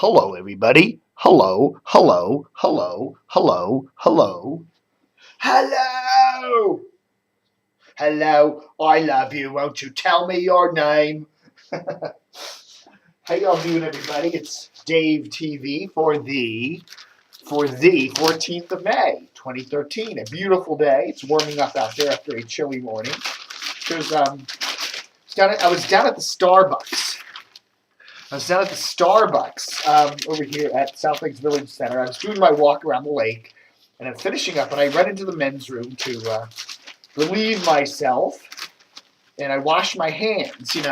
Hello, everybody. Hello, hello, hello, hello, hello. Hello! Hello, I love you. Won't you tell me your name? How y'all doing, everybody? It's Dave TV for the 14th of May, 2013. A beautiful day. It's warming up out there after a chilly morning. I was down at the Starbucks. Over here at South Lakes Village Center. I was doing my walk around the lake, and I'm finishing up, and I run into the men's room to relieve myself, and I wash my hands, and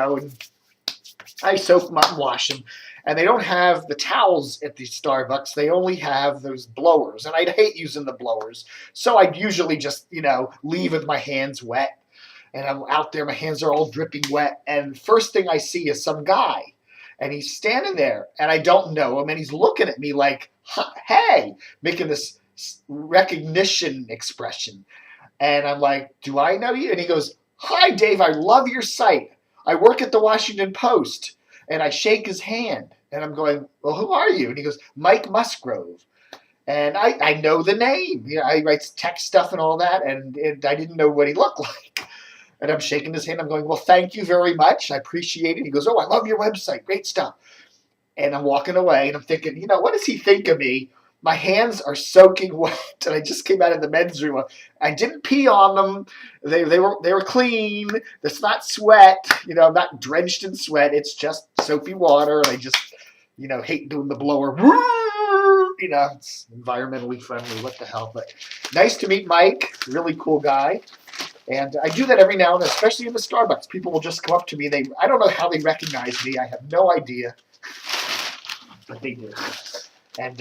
I soak them up and wash them. And they don't have the towels at the Starbucks. They only have those blowers, and I hate using the blowers. So I usually just, leave with my hands wet, and I'm out there, my hands are all dripping wet, and first thing I see is some guy. And he's standing there, and I don't know him, and he's looking at me like, hey, making this recognition expression. And I'm like, do I know you? And he goes, hi, Dave, I love your site. I work at the Washington Post. And I shake his hand, and I'm going, well, who are you? And he goes, Mike Musgrove. And I know the name. I write tech stuff and all that, and I didn't know what he looked like. And I'm shaking his hand. I'm going, well, thank you very much. I appreciate it. He goes, oh, I love your website. Great stuff. And I'm walking away, and I'm thinking, what does he think of me? My hands are soaking wet, and I just came out of the men's room. I didn't pee on them. They were clean. It's not sweat. I'm not drenched in sweat. It's just soapy water, and I just, hate doing the blower. It's environmentally friendly. What the hell? But nice to meet Mike. Really cool guy. And I do that every now and then, especially in the Starbucks. People will just come up to me. I don't know how they recognize me. I have no idea, but they do. And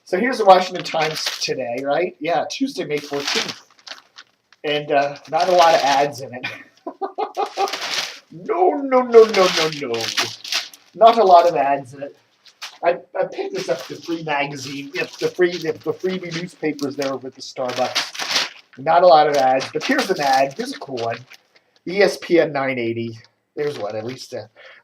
so here's the Washington Times today, right? Yeah, Tuesday, May 14th. And not a lot of ads in it. No. Not a lot of ads in it. I picked this up, the free magazine, the freebie newspapers there over at the Starbucks. Not a lot of ads, but here's an ad. Here's a cool one. ESPN 980. There's one, at least.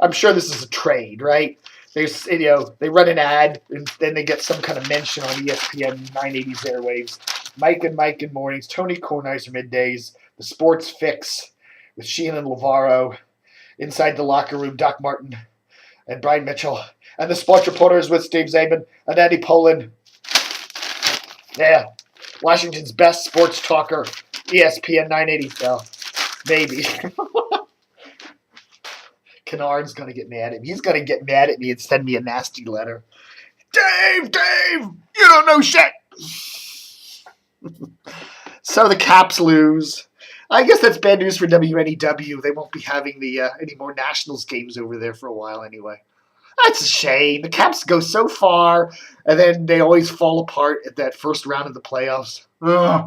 I'm sure this is a trade, right? There's, they run an ad, and then they get some kind of mention on ESPN 980's airwaves. Mike and mornings, Tony Kornheiser middays, the Sports Fix with Sheehan and Lavaro, Inside the Locker Room, Doc Martin and Brian Mitchell, and the Sports Reporters with Steve Zabin and Andy Poland. Yeah. Washington's best sports talker, ESPN 980. So, maybe. Kennard's going to get mad at me. He's going to get mad at me and send me a nasty letter. Dave, you don't know shit. So the Caps lose. I guess that's bad news for WNEW. They won't be having any more Nationals games over there for a while anyway. That's a shame. The Caps go so far, and then they always fall apart at that first round of the playoffs. What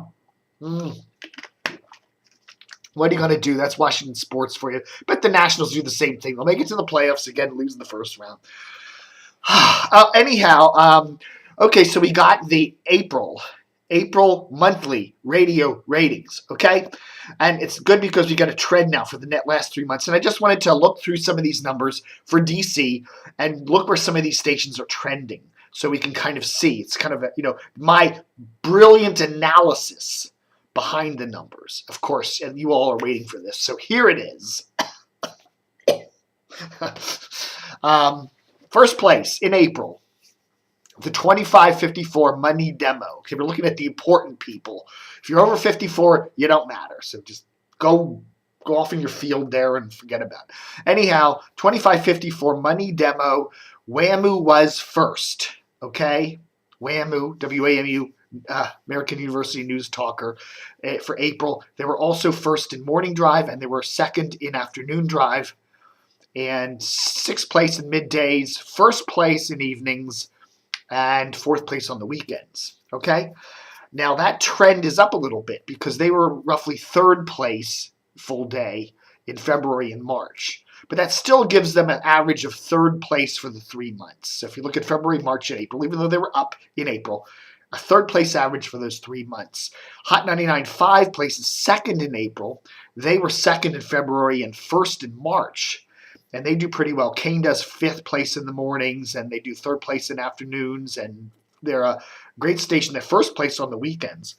are you going to do? That's Washington sports for you. But the Nationals do the same thing. They'll make it to the playoffs again, lose in the first round. Okay, so we got the April monthly radio ratings, okay? And it's good because we got a trend now for the last 3 months. And I just wanted to look through some of these numbers for DC and look where some of these stations are trending so we can kind of see. It's kind of, my brilliant analysis behind the numbers, of course, and you all are waiting for this. So here it is. First place in April. The 25-54 money demo. Okay, we're looking at the important people. If you're over 54, you don't matter. So just go off in your field there and forget about it. Anyhow, 25-54 money demo. WAMU was first. Okay, WAMU, WAMU, American University News Talker for April. They were also first in morning drive, and they were second in afternoon drive, and sixth place in middays, first place in evenings, and fourth place on the weekends, okay? Now, that trend is up a little bit because they were roughly third place full day in February and March. But that still gives them an average of third place for the 3 months. So if you look at February, March, and April, even though they were up in April, a third place average for those 3 months. Hot 99.5 places second in April. They were second in February and first in March. and they do pretty well. Kane does 5th place in the mornings, and they do 3rd place in afternoons, and they're a great station. They're 1st place on the weekends,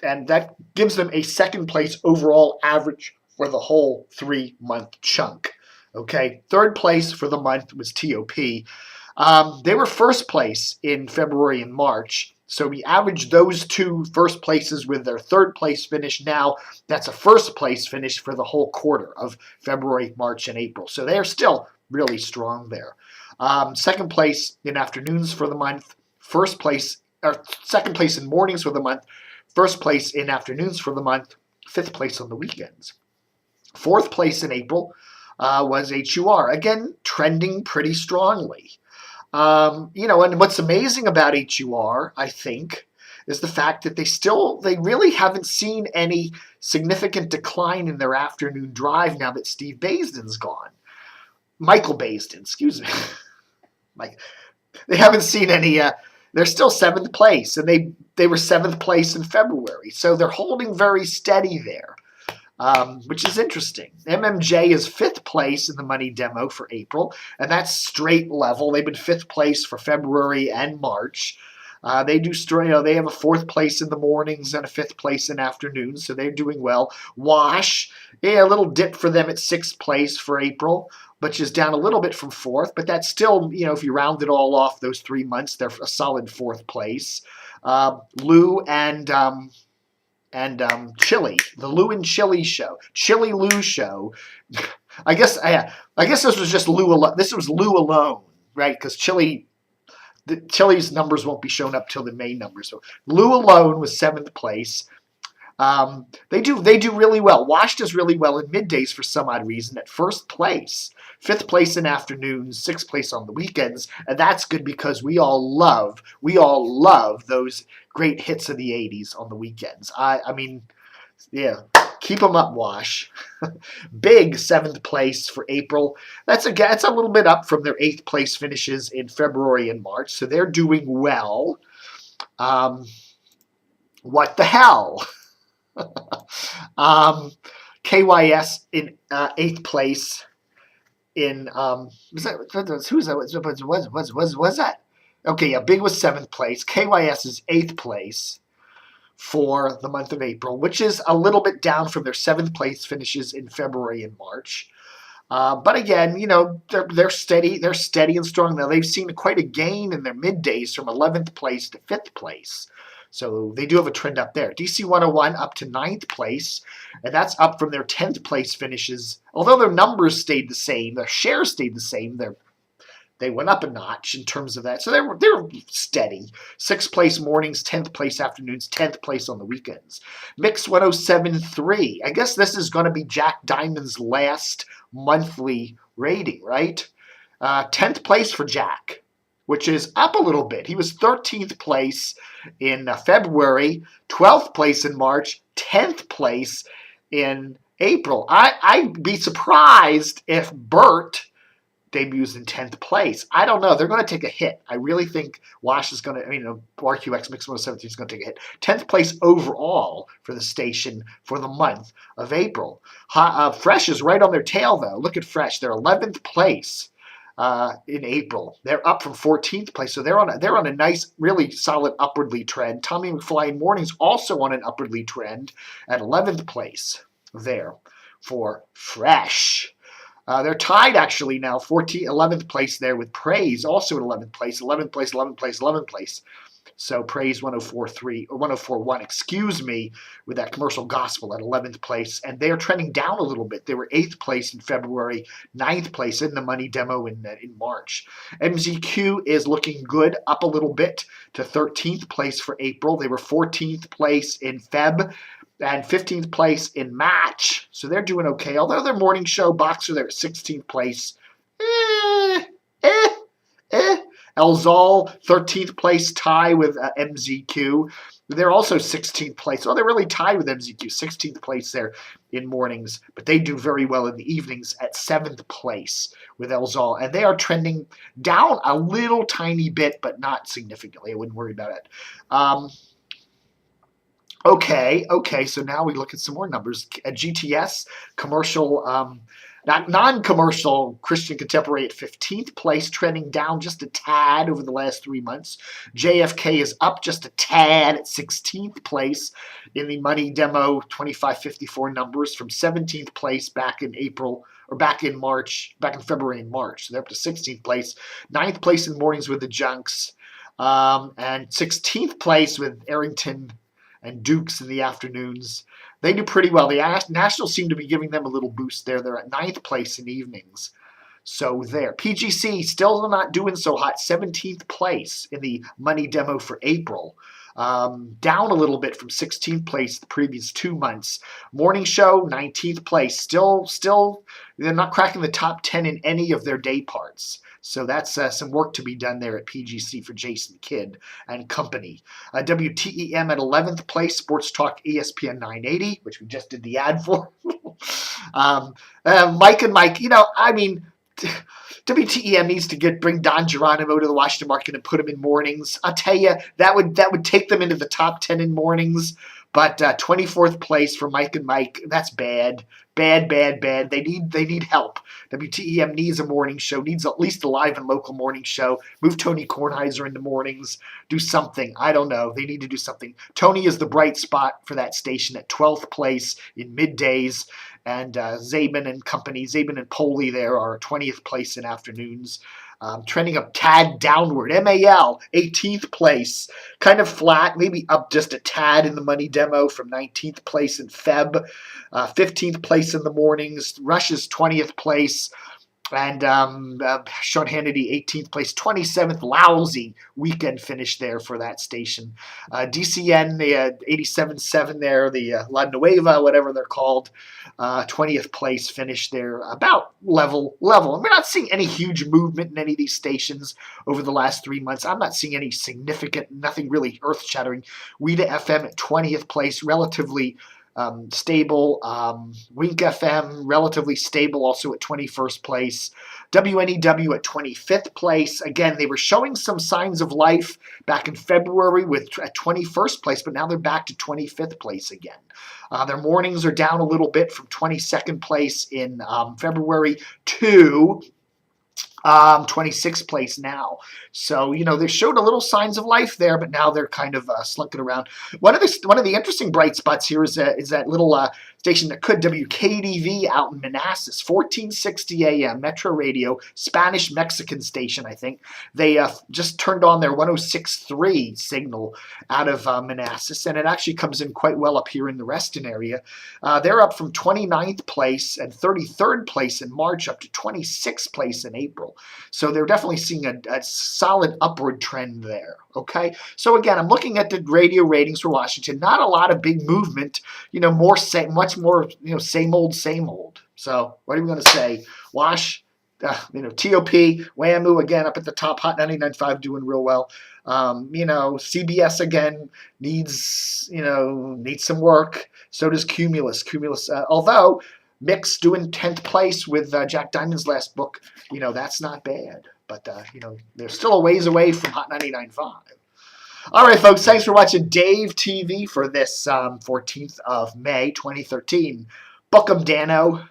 and that gives them a 2nd place overall average for the whole 3-month chunk. Okay, 3rd place for the month was TOP. They were 1st place in February and March. So we averaged those 2 1st places with their 3rd place finish. Now that's a 1st place finish for the whole quarter of February, March, and April. So they're still really strong there. 2nd place in afternoons for the month. 1st place, or 2nd place in mornings for the month. 1st place in afternoons for the month. 5th place on the weekends. 4th place in April was WHUR. Again, trending pretty strongly. And what's amazing about WHUR, I think, is the fact that they really haven't seen any significant decline in their afternoon drive now that Steve Baisden's gone. Michael Baisden, excuse me. They haven't seen any, they're still 7th place, and they were 7th place in February. So they're holding very steady there. Which is interesting. MMJ is 5th place in the money demo for April, and that's straight level. They've been 5th place for February and March. They do they have a 4th place in the mornings and a 5th place in afternoons, so they're doing well. Wash, a little dip for them at 6th place for April, which is down a little bit from 4th, but that's still, if you round it all off those 3 months, they're a solid 4th place. Lou and Chili, the Lou and Chili show, Chili Lou show. I guess this was just Lou alone. This was Lou alone, right? Because Chili's numbers won't be shown up till the May numbers. So Lou alone was 7th place. They do really well. Wash does really well in middays for some odd reason at 1st place. 5th place in afternoons, 6th place on the weekends, and that's good because we all love those great hits of the 80s on the weekends. I mean, yeah, keep them up, Wash. Big 7th place for April. It's a little bit up from their 8th place finishes in February and March, so they're doing well. What the hell? KYS in 8th place. Was that? Okay, yeah, Big was 7th place. KYS is 8th place for the month of April, which is a little bit down from their 7th place finishes in February and March. But again, they're steady and strong now. They've seen quite a gain in their middays from 11th place to 5th place. So they do have a trend up there. DC 101 up to 9th place, and that's up from their 10th place finishes. Although their numbers stayed the same, their shares stayed the same, they went up a notch in terms of that. So they're steady. 6th place mornings, 10th place afternoons, 10th place on the weekends. Mix 107.3. I guess this is going to be Jack Diamond's last monthly rating, right? 10th place for Jack, which is up a little bit. He was 13th place in February, 12th place in March, 10th place in April. I'd be surprised if Bert debuts in 10th place. I don't know. They're going to take a hit. I really think Wash is going to, RQX Mix 117 is going to take a hit. 10th place overall for the station for the month of April. Fresh is right on their tail, though. Look at Fresh. They're 11th place. In April. They're up from 14th place, so they're on a nice, really solid upwardly trend. Tommy McFly in Mornings also on an upwardly trend at 11th place there for Fresh. They're tied actually now, 11th place there with Praise, also at 11th place, 11th place, 11th place, 11th place. So Praise 104.3 or 104.1, excuse me, with that commercial gospel at 11th place. And they are trending down a little bit. They were 8th place in February, 9th place in the money demo in March. MZQ is looking good, up a little bit to 13th place for April. They were 14th place in Feb and 15th place in March. So they're doing okay. Although their morning show Boxer, they're at 16th place. Elzal, 13th place tie with MZQ. They're also 16th place. Well, they're really tied with MZQ, 16th place there in mornings. But they do very well in the evenings at 7th place with Elzal. And they are trending down a little tiny bit, but not significantly. I wouldn't worry about it. Okay, so now we look at some more numbers. GTS, commercial Non-commercial Christian Contemporary at 15th place, trending down just a tad over the last 3 months. JFK is up just a tad at 16th place in the Money Demo 2554 numbers from 17th place back in February and March. So they're up to 16th place. 9th place in Mornings with the Junks, and 16th place with Arrington and Dukes in the afternoons. They do pretty well. The Nationals seem to be giving them a little boost there. They're at 9th place in evenings. So there. PGC still not doing so hot. 17th place in the Money Demo for April. Down a little bit from 16th place the previous 2 months. Morning Show, 19th place. Still, they're not cracking the top 10 in any of their day parts. So that's some work to be done there at PGC for Jason Kidd and company. WTEM at 11th place, Sports Talk ESPN 980, which we just did the ad for. Mike and Mike, WTEM needs to bring Don Geronimo to the Washington Market and put him in mornings. I'll tell you, that would take them into the top 10 in mornings. But 24th place for Mike and Mike, that's bad. Bad. They need help. WTEM needs a morning show, needs at least a live and local morning show. Move Tony Kornheiser into mornings. Do something. I don't know. They need to do something. Tony is the bright spot for that station at 12th place in middays. And Zabin and company, Zabin and Poley there are 20th place in afternoons. Trending a tad downward. MAL, 18th place. Kind of flat, maybe up just a tad in the Money Demo from 19th place in Feb. 15th place in the mornings. Rush's 20th place. And Sean Hannity, 18th place. 27th, lousy weekend finish there for that station. DCN, the 87.7 there, the La Nueva, whatever they're called. 20th place finish there, about level. And we're not seeing any huge movement in any of these stations over the last 3 months. I'm not seeing any significant, nothing really earth-shattering. WIDA FM at 20th place, relatively stable. Wink FM, relatively stable, also at 21st place. WNEW at 25th place. Again, they were showing some signs of life back in February at 21st place, but now they're back to 25th place again. Their mornings are down a little bit from 22nd place in February to 26th place now. So, they showed a little signs of life there, but now they're kind of slunking around. One of the interesting bright spots here is that little station that could, WKDV out in Manassas, 1460 AM, Metro Radio, Spanish-Mexican station, I think. They just turned on their 106.3 signal out of Manassas, and it actually comes in quite well up here in the Reston area. They're up from 29th place and 33rd place in March up to 26th place in April. So they're definitely seeing a solid upward trend there. Okay, so again, I'm looking at the radio ratings for Washington. Not a lot of big movement. Much more. Same old. So what are we going to say? Wash. TOP, WAMU again up at the top, Hot 99.5 doing real well. CBS again needs some work. So does Cumulus. Although Mix doing 10th place with Jack Diamond's last book, that's not bad. But, they're still a ways away from Hot 99.5. All right, folks, thanks for watching Dave TV for this 14th of May, 2013. Book 'em, Dano.